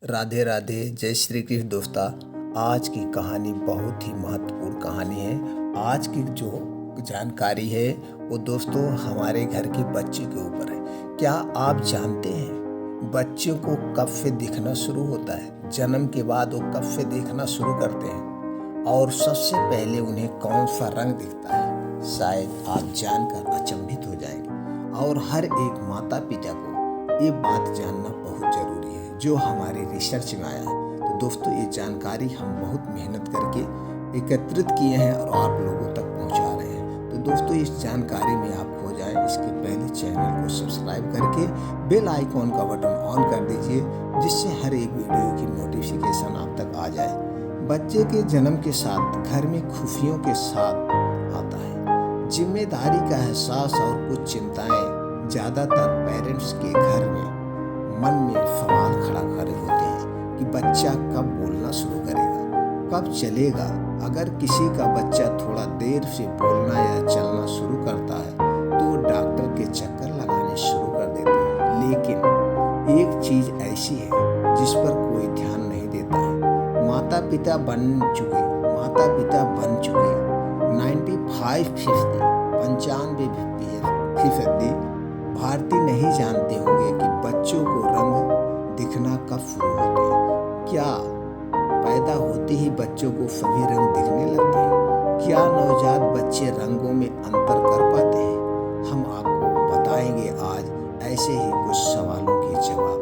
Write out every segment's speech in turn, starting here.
राधे राधे, जय श्री कृष्ण दोस्ता। आज की कहानी बहुत ही महत्वपूर्ण कहानी है। आज की जो जानकारी है वो दोस्तों हमारे घर के बच्चे के ऊपर है। क्या आप जानते हैं बच्चों को कब से दिखना शुरू होता है? जन्म के बाद वो कब से देखना शुरू करते हैं और सबसे पहले उन्हें कौन सा रंग दिखता है? शायद आप जानकर अचंभित हो जाएंगे और हर एक माता पिता को ये बात जानना बहुत जरूरी है जो हमारे रिसर्च में आया है। तो दोस्तों ये जानकारी हम बहुत मेहनत करके एकत्रित किए हैं और आप लोगों तक पहुंचा रहे हैं। तो दोस्तों इस जानकारी में आप खो जाएं, इसके पहले चैनल को सब्सक्राइब करके बेल आइकॉन का बटन ऑन कर दीजिए जिससे हर एक वीडियो की नोटिफिकेशन आप तक आ जाए। बच्चे के जन्म के साथ घर में खुशियों के साथ आता है जिम्मेदारी का एहसास और कुछ चिंताएं। ज़्यादातर पेरेंट्स के घर में मन में सवाल खड़ा खड़े होते हैं कि बच्चा कब बोलना शुरू करेगा, कब चलेगा। अगर किसी का बच्चा थोड़ा देर से बोलना या चलना शुरू करता है तो डॉक्टर के चक्कर लगाने शुरू कर देते हैं। लेकिन एक चीज़ ऐसी है जिस पर कोई ध्यान नहीं देता है। माता पिता बन चुके 95% भारतीय नहीं जानते होंगे कि बच्चों को रंग दिखना कब शुरू होते हैं। क्या पैदा होते ही बच्चों को सभी रंग दिखने लगते हैं? क्या नवजात बच्चे रंगों में अंतर कर पाते हैं? हम आपको बताएंगे आज ऐसे ही कुछ सवालों के जवाब।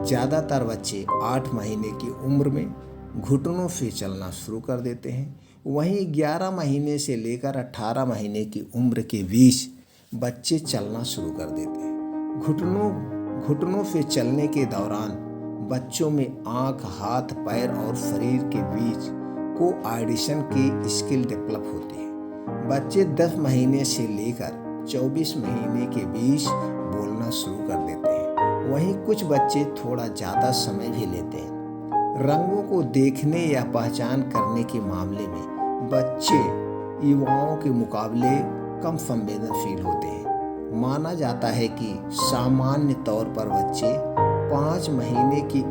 ज़्यादातर बच्चे 8 महीने की उम्र में घुटनों से चलना शुरू कर देते हैं। वहीं 11 महीने से लेकर 18 महीने की उम्र के बीच बच्चे चलना शुरू कर देते हैं। घुटनों से चलने के दौरान बच्चों में आँख, हाथ, पैर और शरीर के बीच कोऑर्डिनेशन की स्किल डेवलप होती है। बच्चे 10 महीने से लेकर 24 महीने के बीच बोलना शुरू कर देते हैं। वहीं कुछ बच्चे थोड़ा ज़्यादा समय भी लेते हैं। रंगों को देखने या पहचान करने के मामले में बच्चे युवाओं के मुकाबले कम संवेदनशील होते हैं। माना जाता है कि सामान्य तौर पर बच्चे 5 महीने की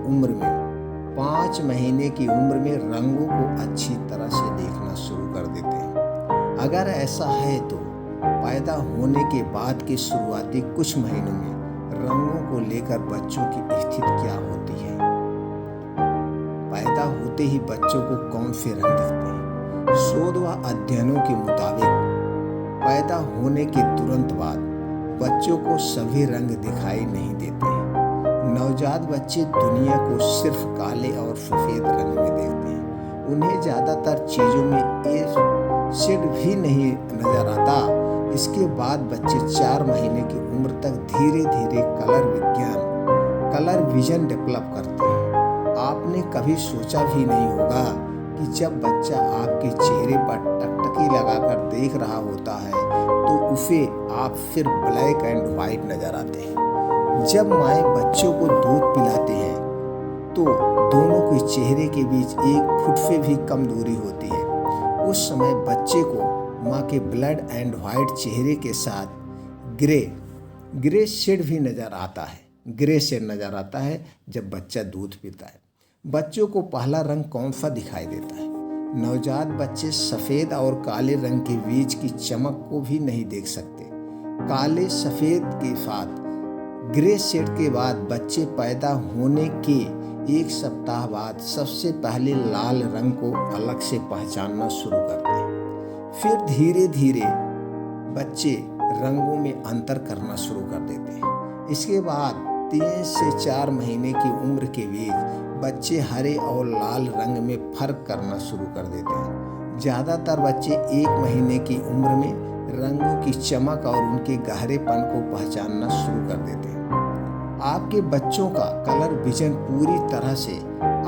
उम्र में रंगों को अच्छी तरह से देखना शुरू कर देते हैं। अगर ऐसा है तो पैदा होने के बाद के शुरुआती कुछ महीनों में रंगों को लेकर बच्चों की स्थिति क्या होती है? पैदा होते ही बच्चों को कौन से रंग दिखते हैं? शोध व अध्ययनों के मुताबिक पैदा होने के तुरंत बाद बच्चों को सभी रंग दिखाई नहीं देते हैं। नवजात बच्चे दुनिया को सिर्फ काले और सफ़ेद रंग में देखते हैं। उन्हें ज़्यादातर चीज़ों में शेड भी नहीं नज़र आता। इसके बाद बच्चे 4 महीने की उम्र तक धीरे धीरे कलर विजन डेवलप करते हैं। आपने कभी सोचा भी नहीं होगा कि जब बच्चा आपके चेहरे पर टकटकी लगाकर देख रहा होता है तो उसे आप फिर ब्लैक एंड वाइट नजर आते हैं। जब माएँ बच्चों को दूध पिलाते हैं तो दोनों के चेहरे के बीच 1 फुट से भी कम दूरी होती है। उस समय बच्चे को माँ के ब्लैक एंड वाइट चेहरे के साथ ग्रे शेड भी नजर आता है जब बच्चा दूध पीता है। बच्चों को पहला रंग कौन सा दिखाई देता है? नवजात बच्चे सफ़ेद और काले रंग के बीच की चमक को भी नहीं देख सकते। काले सफ़ेद के साथ ग्रे शेड के बाद बच्चे पैदा होने के 1 सप्ताह बाद सबसे पहले लाल रंग को अलग से पहचानना शुरू करते हैं। फिर धीरे धीरे बच्चे रंगों में अंतर करना शुरू कर देते हैं। इसके बाद 3 से 4 महीने की उम्र के बीच बच्चे हरे और लाल रंग में फर्क करना शुरू कर देते हैं। ज़्यादातर बच्चे 1 महीने की उम्र में रंगों की चमक और उनके गहरेपन को पहचानना शुरू कर देते हैं। आपके बच्चों का कलर विजन पूरी तरह से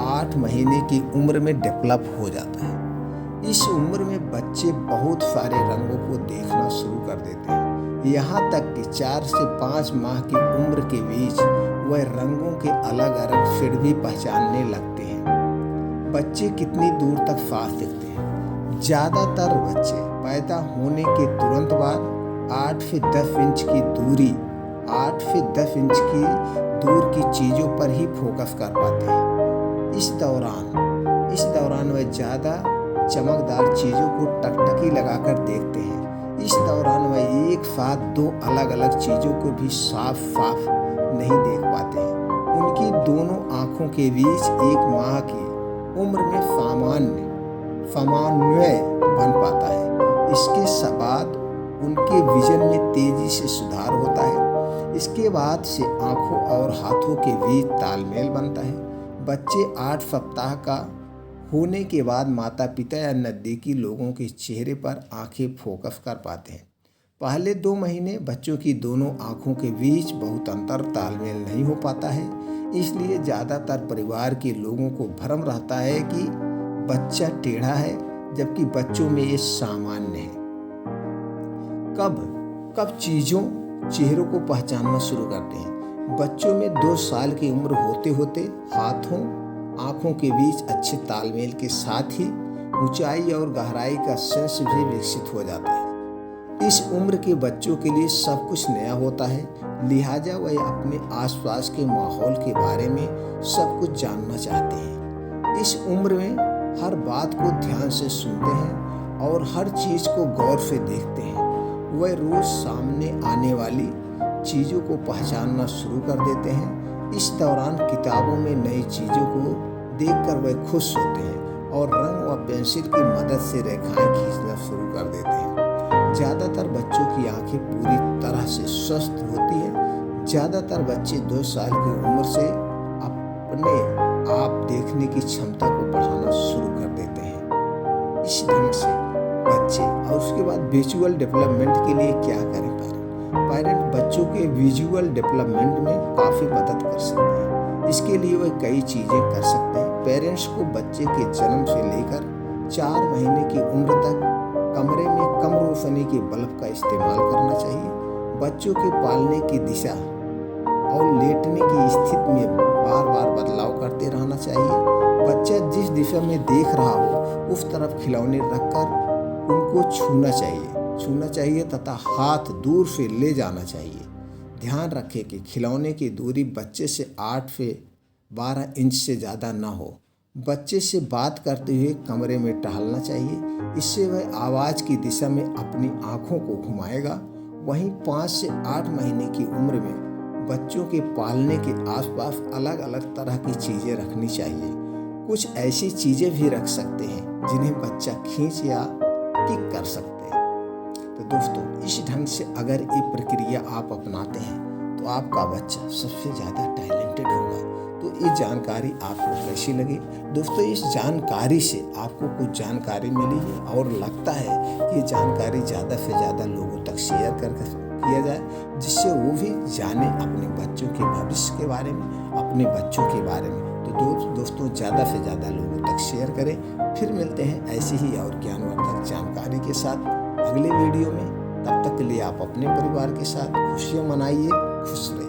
8 महीने की उम्र में डेवलप हो जाता है। इस उम्र में बच्चे बहुत सारे रंगों को देखना शुरू कर देते हैं। यहाँ तक कि 4 से 5 माह की उम्र के बीच वह रंगों के अलग अलग शेड भी पहचानने लगते हैं। बच्चे कितनी दूर तक साफ दिखते हैं? ज़्यादातर बच्चे पैदा होने के तुरंत बाद 8 से 10 इंच की दूरी 8 से 10 इंच की दूर की चीज़ों पर ही फोकस कर पाते हैं। इस दौरान वह ज़्यादा चमकदार चीज़ों को टकटकी लगाकर देखते हैं। इस दौरान वह एक साथ 2 अलग-अलग चीज़ों को भी साफ नहीं देख पाते हैं। उनकी दोनों आँखों के बीच 1 माह की उम्र में समन्वय बन पाता है। इसके बाद उनके विजन में तेजी से सुधार होता है। इसके बाद से आँखों और हाथों के बीच तालमेल बनता है। बच्चे 8 सप्ताह का होने के बाद माता पिता या नज़दीकी लोगों के चेहरे पर आंखें फोकस कर पाते हैं। पहले 2 महीने बच्चों की दोनों आँखों के बीच बहुत अंतर तालमेल नहीं हो पाता है। इसलिए ज़्यादातर परिवार के लोगों को भ्रम रहता है कि बच्चा टेढ़ा है, जबकि बच्चों में ये सामान्य है। कब चेहरों को पहचानना शुरू करते हैं? बच्चों में 2 साल की उम्र होते होते हाथों आँखों के बीच अच्छे तालमेल के साथ ही ऊंचाई और गहराई का सेंस भी विकसित हो जाता है। इस उम्र के बच्चों के लिए सब कुछ नया होता है, लिहाजा वह अपने आसपास के माहौल के बारे में सब कुछ जानना चाहते हैं। इस उम्र में हर बात को ध्यान से सुनते हैं और हर चीज़ को गौर से देखते हैं। वह रोज़ सामने आने वाली चीज़ों को पहचानना शुरू कर देते हैं। इस दौरान किताबों में नई चीज़ों को देखकर वह खुश होते हैं और रंग व पेंसिल की मदद से रेखाएं खींचना शुरू कर देते हैं। ज़्यादातर बच्चों की आंखें पूरी तरह से स्वस्थ होती हैं। ज़्यादातर बच्चे 2 साल की उम्र से अपने आप देखने की क्षमता को बढ़ाना शुरू कर देते हैं। इस ढंग से बच्चे और उसके बाद विजुअल डेवलपमेंट के लिए क्या करें? पेरेंट बच्चों के विजुअल डेवलपमेंट में काफ़ी मदद कर सकते हैं। इसके लिए वह कई चीज़ें कर सकते हैं। पेरेंट्स को बच्चे के जन्म से लेकर 4 महीने की उम्र तक कमरे में कम रोशनी के बल्ब का इस्तेमाल करना चाहिए। बच्चों के पालने की दिशा और लेटने की स्थिति में बार बदलाव करते रहना चाहिए। बच्चा जिस दिशा में देख रहा हो उस तरफ खिलौने रखकर उनको छूना चाहिए तथा हाथ दूर से ले जाना चाहिए। ध्यान रखें कि खिलौने की दूरी बच्चे से 8 से 12 इंच से ज़्यादा न हो। बच्चे से बात करते हुए कमरे में टहलना चाहिए, इससे वह आवाज़ की दिशा में अपनी आँखों को घुमाएगा। वहीं 5 से 8 महीने की उम्र में बच्चों के पालने के आसपास अलग अलग तरह की चीज़ें रखनी चाहिए। कुछ ऐसी चीज़ें भी रख सकते हैं जिन्हें बच्चा खींच या किक कर सकते हैं। तो दोस्तों, इस ढंग से अगर ये प्रक्रिया आप अपनाते हैं तो आपका बच्चा सबसे ज़्यादा टैलेंटेड होगा। तो ये जानकारी आपको कैसी लगी? दोस्तों, इस जानकारी से आपको कुछ जानकारी मिली है और लगता है कि ये जानकारी ज़्यादा से ज़्यादा लोगों तक शेयर किया जाए, जिससे वो भी जाने अपने बच्चों के भविष्य के बारे में, अपने बच्चों के बारे में। तो दोस्तों, ज़्यादा से ज़्यादा लोगों तक शेयर करें। फिर मिलते हैं ऐसी ही और ज्ञानवर्धक जानकारी के साथ अगले वीडियो में। तब तक के लिए आप अपने परिवार के साथ खुशियाँ मनाइए, खुश रहिए।